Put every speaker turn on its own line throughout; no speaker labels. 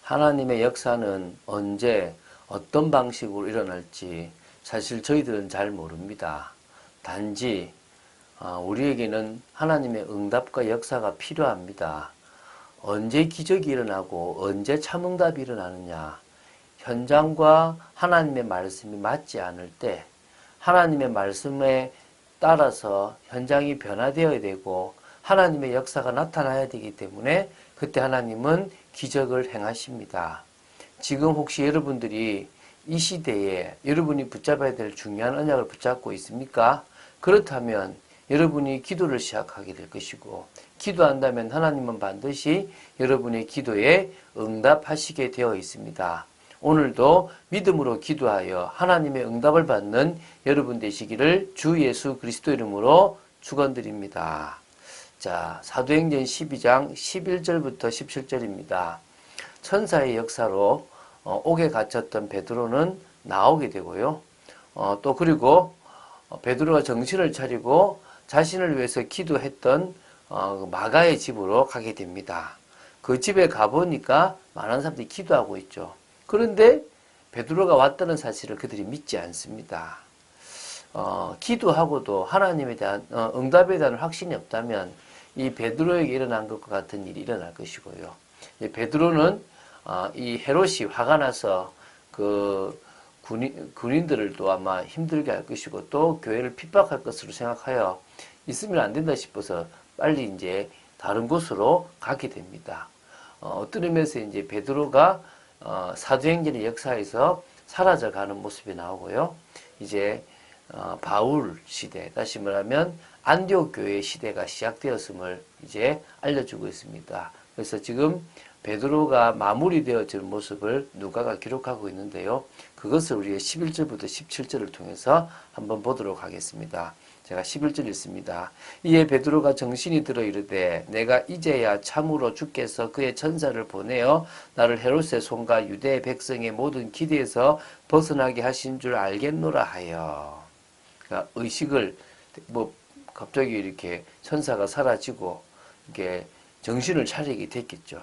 하나님의 역사는 언제 어떤 방식으로 일어날지 사실 저희들은 잘 모릅니다. 단지 우리에게는 하나님의 응답과 역사가 필요합니다. 언제 기적이 일어나고 언제 참응답이 일어나느냐, 현장과 하나님의 말씀이 맞지 않을 때 하나님의 말씀에 따라서 현장이 변화되어야 되고 하나님의 역사가 나타나야 되기 때문에 그때 하나님은 기적을 행하십니다. 지금 혹시 여러분들이 이 시대에 여러분이 붙잡아야 될 중요한 언약을 붙잡고 있습니까? 그렇다면 여러분이 기도를 시작하게 될 것이고, 기도한다면 하나님은 반드시 여러분의 기도에 응답하시게 되어 있습니다. 오늘도 믿음으로 기도하여 하나님의 응답을 받는 여러분 되시기를 주 예수 그리스도 이름으로 축원드립니다. 자, 사도행전 12장 11절부터 17절입니다. 천사의 역사로 옥에 갇혔던 베드로는 나오게 되고요. 또 그리고 베드로가 정신을 차리고 자신을 위해서 기도했던 마가의 집으로 가게 됩니다. 그 집에 가보니까 많은 사람들이 기도하고 있죠. 그런데 베드로가 왔다는 사실을 그들이 믿지 않습니다. 기도하고도 하나님에 대한 응답에 대한 확신이 없다면 이 베드로에게 일어난 것과 같은 일이 일어날 것이고요. 베드로는 이 헤롯이 화가 나서 그 군인들을 또 아마 힘들게 할 것이고 또 교회를 핍박할 것으로 생각하여 있으면 안 된다 싶어서 빨리 이제 다른 곳으로 가게 됩니다. 어떤 의미에서 이제 베드로가 사도행전의 역사에서 사라져가는 모습이 나오고요. 이제 바울 시대, 다시 말하면 안디옥 교회 시대가 시작되었음을 이제 알려주고 있습니다. 그래서 지금 베드로가 마무리되어지는 모습을 누가가 기록하고 있는데요. 그것을 우리가 11절부터 17절을 통해서 한번 보도록 하겠습니다. 제가 11절 읽습니다. 이에 베드로가 정신이 들어 이르되 내가 이제야 참으로 주께서 그의 천사를 보내어 나를 헤롯의 손과 유대 백성의 모든 기대에서 벗어나게 하신 줄 알겠노라 하여. 그러니까 의식을 갑자기 이렇게 천사가 사라지고 이게 정신을 차리게 됐겠죠.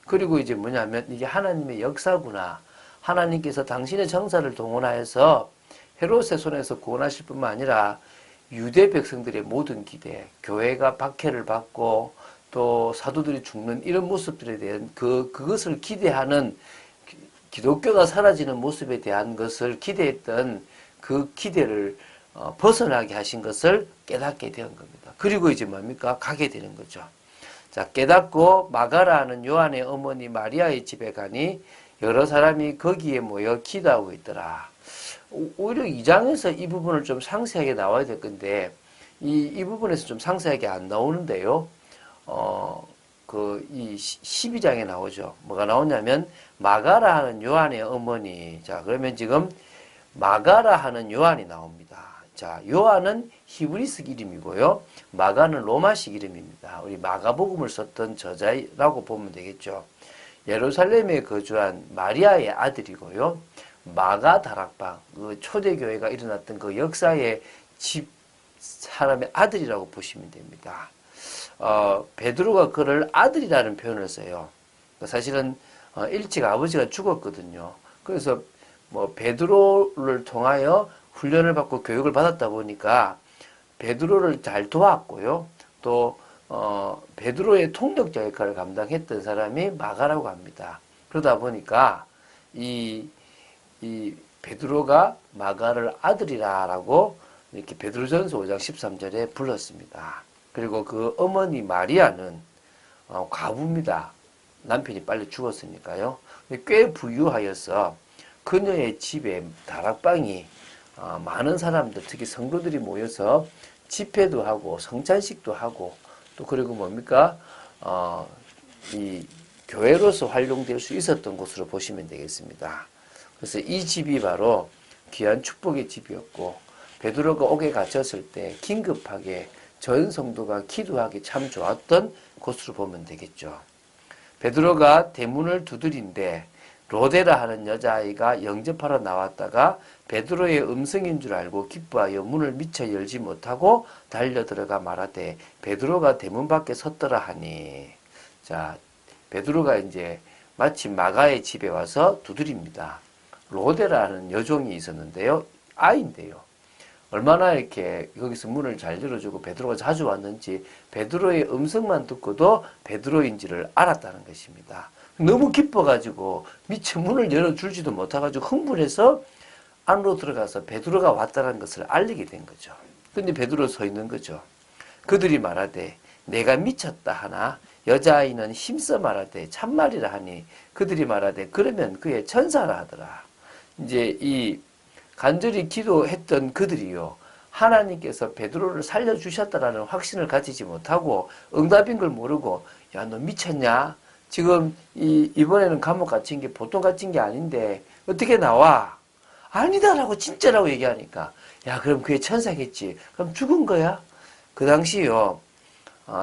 그리고 이제 뭐냐면 이게 하나님의 역사구나. 하나님께서 당신의 천사를 동원하여서 헤롯의 손에서 구원하실 뿐만 아니라 유대 백성들의 모든 기대, 교회가 박해를 받고 또 사도들이 죽는 이런 모습들에 대한 그것을 기대하는 기독교가 사라지는 모습에 대한 것을 기대했던 그 기대를 벗어나게 하신 것을 깨닫게 된 겁니다. 그리고 이제 뭡니까? 가게 되는 거죠. 자, 깨닫고 마가라 하는 요한의 어머니 마리아의 집에 가니 여러 사람이 거기에 모여 기도하고 있더라. 오히려 2장에서 이 부분을 좀 상세하게 나와야 될 건데 이 부분에서 좀 상세하게 안 나오는데요. 이 12장에 나오죠. 뭐가 나오냐면 마가라 하는 요한의 어머니. 자, 그러면 지금 마가라 하는 요한이 나옵니다. 자, 요한은 히브리스 이름이고요. 마가는 로마식 이름입니다. 우리 마가복음을 썼던 저자라고 보면 되겠죠. 예루살렘에 거주한 마리아의 아들이고요. 마가 다락방, 그 초대교회가 일어났던 그 역사의 집 사람의 아들이라고 보시면 됩니다. 베드로가 그를 아들이라는 표현을 써요. 사실은 일찍 아버지가 죽었거든요. 그래서 베드로를 통하여 훈련을 받고 교육을 받았다 보니까 베드로를 잘 도왔고요. 또 베드로의 통역자 역할을 감당했던 사람이 마가라고 합니다. 그러다 보니까 이 베드로가 마가를 아들이라고 이렇게 베드로전서 5장 13절에 불렀습니다. 그리고 그 어머니 마리아는 과부입니다. 남편이 빨리 죽었으니까요. 꽤 부유하여서 그녀의 집에 다락방이 많은 사람들, 특히 성도들이 모여서 집회도 하고 성찬식도 하고 또 그리고 뭡니까? 이 교회로서 활용될 수 있었던 곳으로 보시면 되겠습니다. 그래서 이 집이 바로 귀한 축복의 집이었고 베드로가 옥에 갇혔을 때 긴급하게 전 성도가 기도하기 참 좋았던 곳으로 보면 되겠죠. 베드로가 대문을 두드린데 로데라 하는 여자아이가 영접하러 나왔다가 베드로의 음성인 줄 알고 기뻐하여 문을 미처 열지 못하고 달려 들어가 말하되 베드로가 대문 밖에 섰더라 하니. 자, 베드로가 이제 마침 마가의 집에 와서 두드립니다. 로데라는 여종이 있었는데요. 아이인데요. 얼마나 이렇게 거기서 문을 잘 열어주고 베드로가 자주 왔는지 베드로의 음성만 듣고도 베드로인지를 알았다는 것입니다. 너무 기뻐가지고 미처 문을 열어줄지도 못해가지고 흥분해서 안으로 들어가서 베드로가 왔다는 것을 알리게 된 거죠. 근데 베드로 서 있는 거죠. 그들이 말하되 내가 미쳤다 하나 여자아이는 힘써 말하되 참말이라 하니 그들이 말하되 그러면 그의 천사라 하더라. 이제 이 간절히 기도했던 그들이요. 하나님께서 베드로를 살려주셨다라는 확신을 가지지 못하고 응답인 걸 모르고 야, 너 미쳤냐? 지금 이번에는 감옥 갇힌 게 보통 갇힌 게 아닌데 어떻게 나와? 아니다라고 진짜라고 얘기하니까 야, 그럼 그게 천사겠지. 그럼 죽은 거야? 그 당시요.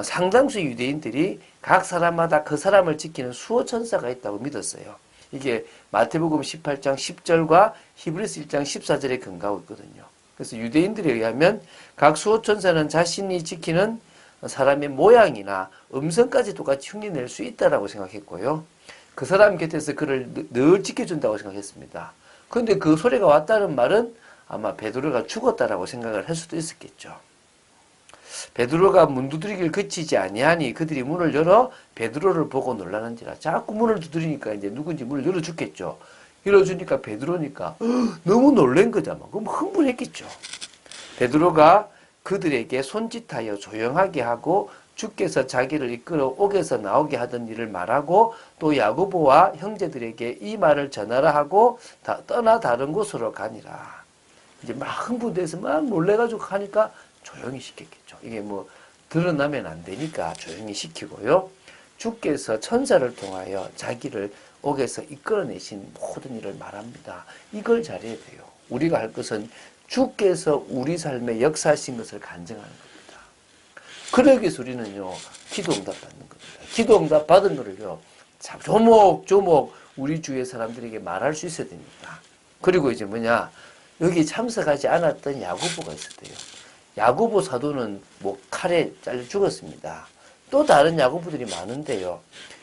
상당수 유대인들이 각 사람마다 그 사람을 지키는 수호 천사가 있다고 믿었어요. 이게 마태복음 18장 10절과 히브리서 1장 14절에 근거하고 있거든요. 그래서 유대인들에 의하면 각 수호천사는 자신이 지키는 사람의 모양이나 음성까지 똑같이 흉내낼 수 있다라고 생각했고요. 그 사람 곁에서 그를 늘 지켜준다고 생각했습니다. 그런데 그 소리가 왔다는 말은 아마 베드로가 죽었다라고 생각을 할 수도 있었겠죠. 베드로가 문 두드리기를 그치지 아니하니 그들이 문을 열어 베드로를 보고 놀라는지라. 자꾸 문을 두드리니까 이제 누군지 문을 열어줬겠죠. 열어주니까 베드로니까 너무 놀란 거잖아. 그럼 흥분했겠죠. 베드로가 그들에게 손짓하여 조용하게 하고 주께서 자기를 이끌어 옥에서 나오게 하던 일을 말하고 또 야고보와 형제들에게 이 말을 전하라 하고 떠나 다른 곳으로 가니라. 이제 막 흥분돼서 막 놀래가지고 하니까 조용히 시켰겠죠. 이게 뭐 드러나면 안 되니까 조용히 시키고요. 주께서 천사를 통하여 자기를 옥에서 이끌어내신 모든 일을 말합니다. 이걸 잘해야 돼요. 우리가 할 것은 주께서 우리 삶에 역사하신 것을 간증하는 겁니다. 그러기 위해서 우리는요, 기도 응답 받는 겁니다. 기도 응답 받은 거를요, 조목조목 우리 주위의 사람들에게 말할 수 있어야 됩니다. 그리고 이제 뭐냐, 여기 참석하지 않았던 야고보가 있었대요. 야고보 사도는 뭐 칼에 잘려 죽었습니다. 또 다른 야고보들이 많은데요.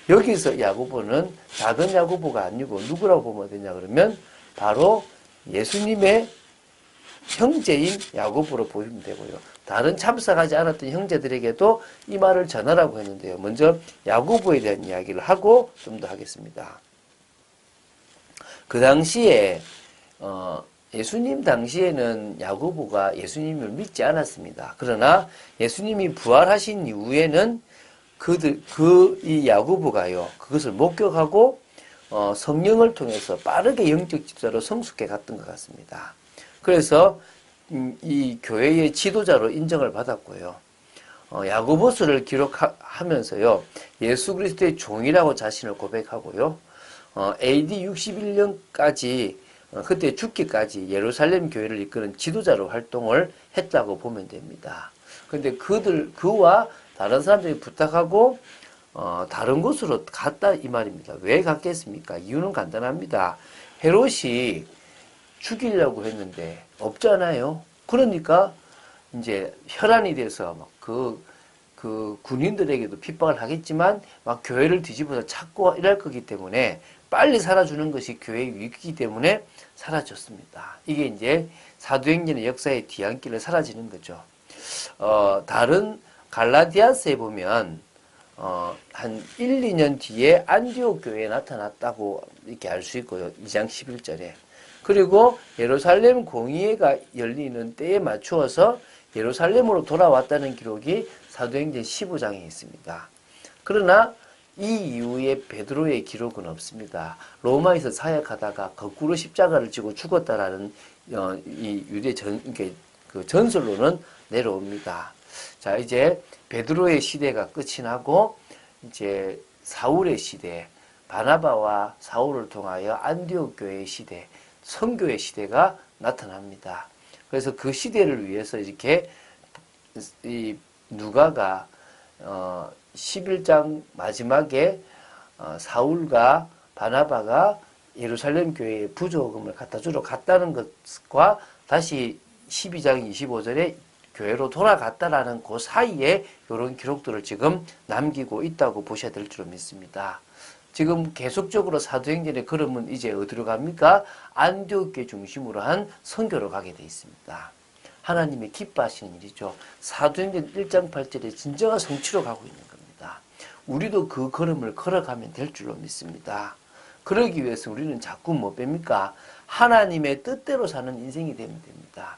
여기서 야고보는 작은 야고보가 아니고 누구라고 보면 되냐 그러면 바로 예수님의 형제인 야고보로 보시면 되고요. 다른 참석하지 않았던 형제들에게도 이 말을 전하라고 했는데요. 먼저 야고보에 대한 이야기를 하고 좀 더 하겠습니다. 그 당시에 예수님 당시에는 야고보가 예수님을 믿지 않았습니다. 그러나 예수님이 부활하신 이후에는 이 야고보가요, 그것을 목격하고, 성령을 통해서 빠르게 영적 지도자로 성숙해 갔던 것 같습니다. 그래서, 이 교회의 지도자로 인정을 받았고요. 야고보서를 기록하면서요, 예수 그리스도의 종이라고 자신을 고백하고요, AD 61년까지 그때 죽기까지 예루살렘 교회를 이끄는 지도자로 활동을 했다고 보면 됩니다. 근데 그와 다른 사람들이 부탁하고, 다른 곳으로 갔다 이 말입니다. 왜 갔겠습니까? 이유는 간단합니다. 헤롯이 죽이려고 했는데 없잖아요. 그러니까 이제 혈안이 돼서 막 그 군인들에게도 핍박을 하겠지만 막 교회를 뒤집어서 찾고 이럴 거기 때문에 빨리 살아주는 것이 교회의 위기이기 때문에 사라졌습니다. 이게 이제 사도행전의 역사의 뒤안길을 사라지는 거죠. 다른 갈라디아서에 보면 한 1, 2년 뒤에 안디옥 교회에 나타났다고 이렇게 알 수 있고요. 2장 11절에. 그리고 예루살렘 공의회가 열리는 때에 맞추어서 예루살렘으로 돌아왔다는 기록이 사도행전 15장에 있습니다. 그러나 이 이후에 베드로의 기록은 없습니다. 로마에서 사역하다가 거꾸로 십자가를 지고 죽었다라는 이 유대 그 전설로는 내려옵니다. 자, 이제 베드로의 시대가 끝이 나고 이제 사울의 시대, 바나바와 사울을 통하여 안디옥 교회의 시대, 선교의 시대가 나타납니다. 그래서 그 시대를 위해서 이렇게 이 누가가 11장 마지막에 사울과 바나바가 예루살렘 교회에 부조금을 갖다 주러 갔다는 것과 다시 12장 25절에 교회로 돌아갔다라는 그 사이에 이런 기록들을 지금 남기고 있다고 보셔야 될 줄 믿습니다. 지금 계속적으로 사도행전의 걸음은 이제 어디로 갑니까? 안디옥교 중심으로 한 선교로 가게 돼 있습니다. 하나님이 기뻐하시는 일이죠. 사도행전 1장 8절에 진정한 성취로 가고 있는 겁니다. 우리도 그 걸음을 걸어가면 될 줄로 믿습니다. 그러기 위해서 우리는 자꾸 뭐 뺍니까? 하나님의 뜻대로 사는 인생이 되면 됩니다.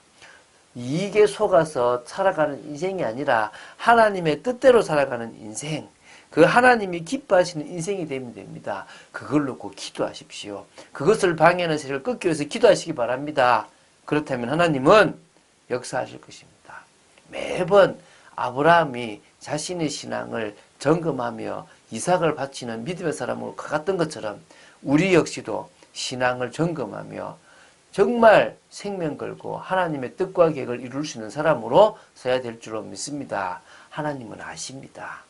이익에 속아서 살아가는 인생이 아니라 하나님의 뜻대로 살아가는 인생, 그 하나님이 기뻐하시는 인생이 되면 됩니다. 그걸 놓고 기도하십시오. 그것을 방해하는 세력을 끊기 위해서 기도하시기 바랍니다. 그렇다면 하나님은 역사하실 것입니다. 매번 아브라함이 자신의 신앙을 점검하며 이삭을 바치는 믿음의 사람으로 갔던 것처럼 우리 역시도 신앙을 점검하며 정말 생명 걸고 하나님의 뜻과 계획을 이룰 수 있는 사람으로 서야 될 줄로 믿습니다. 하나님은 아십니다.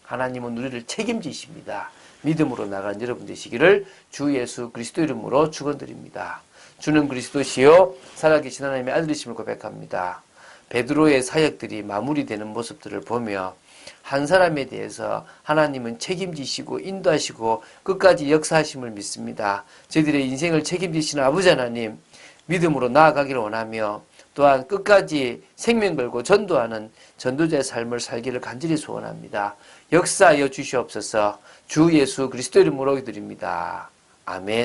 하나님은 우리를 책임지십니다. 믿음으로 나간 여러분 되시기를 주 예수 그리스도 이름으로 축원드립니다. 주는 그리스도시요 살아계신 하나님의 아들이심을 고백합니다. 베드로의 사역들이 마무리되는 모습들을 보며 한 사람에 대해서 하나님은 책임지시고 인도하시고 끝까지 역사하심을 믿습니다. 저희들의 인생을 책임지시는 아버지 하나님, 믿음으로 나아가기를 원하며 또한 끝까지 생명 걸고 전도하는 전도자의 삶을 살기를 간절히 소원합니다. 역사하여 주시옵소서. 주 예수 그리스도 이름으로 기도드립니다. 아멘.